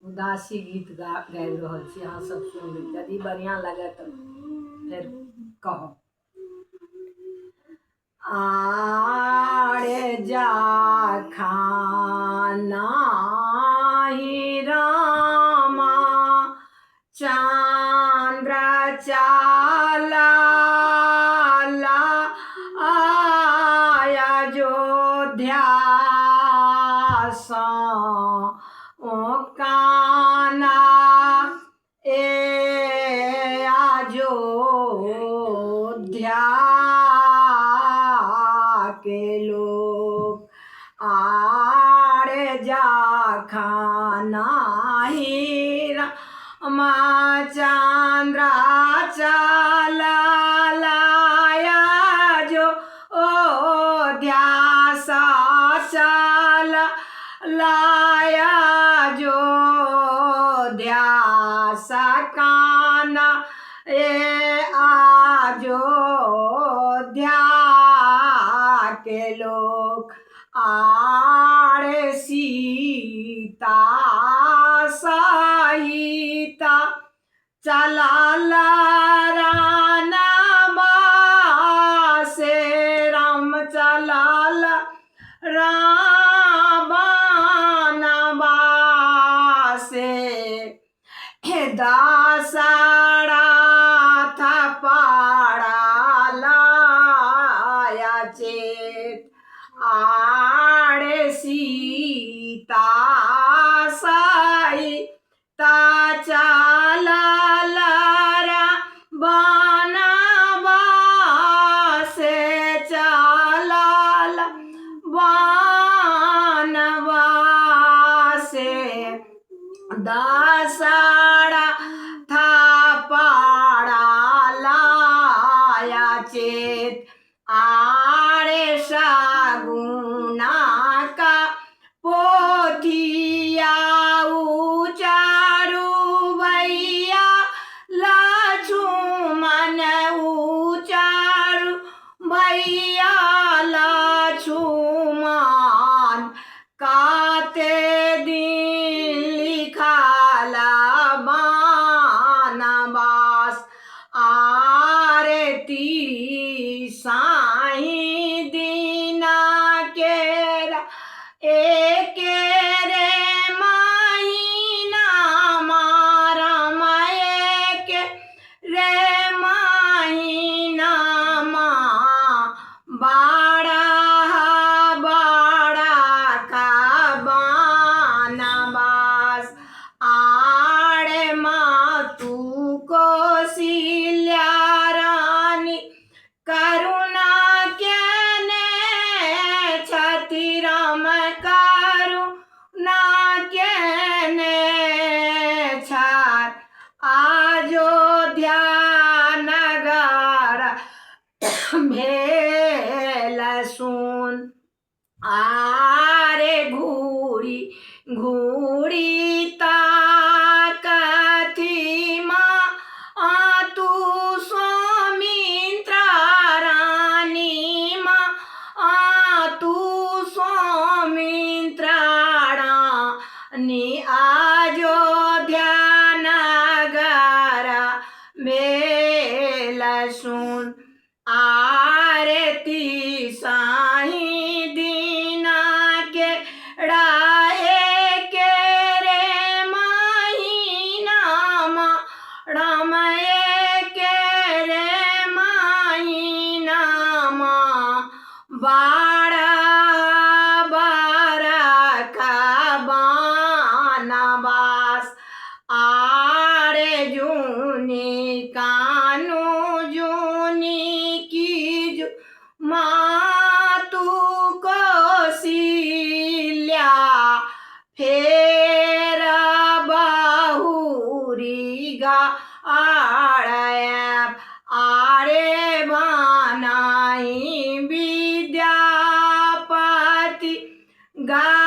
उदासी गीत गाबि रहल छी, अहाँ सब सुनबै। यदि बढ़िया लगे तो फिर कहो। आरे जा खाना ही रामा चंद्र चाला अयोध्या ओ काना ए अयोध्या के लोग आरे जा खाना ही रामा चंद्र चला लाया जो ध्यास चल लाया जो ध्यास काना ए अयोध्या के लोग आरे सीता सहिता चला रामा से राम चला रामा से दासड़ा था पाड़ा लाया चेत आड़े सीता साई ता चला लारा बनवासे चला बनवासे दासड़ा था पाड़ा लाया चेत आरे सगुना का पोथिया उचारू भैया लक्ष्मण उचारू भैया लक्ष्मण काते दिन लिखाला बनवास आरती साई दीना केरा एक रे महीना मारम एक रे महीना बड़ा बड़ा का बनवास आड़े मातु कौशल्या रानी करुणा केने छति राम करुणा केने छर अयोध्या नगर भेल सुन आरे घूरी घूरी ताकथी माँ तू सौमित्र रानी माँ तू सौमित्र रानी अयोध्या नगर भेल सुन आरती साई दीना के राहे के रे महीना राम के रे महीना बड़ा बड़ा का बनवास आरे जूनी कानू जूनी की जो मातु कौशल्या फेर बहुरी गा आरे बनाई विद्यापति गा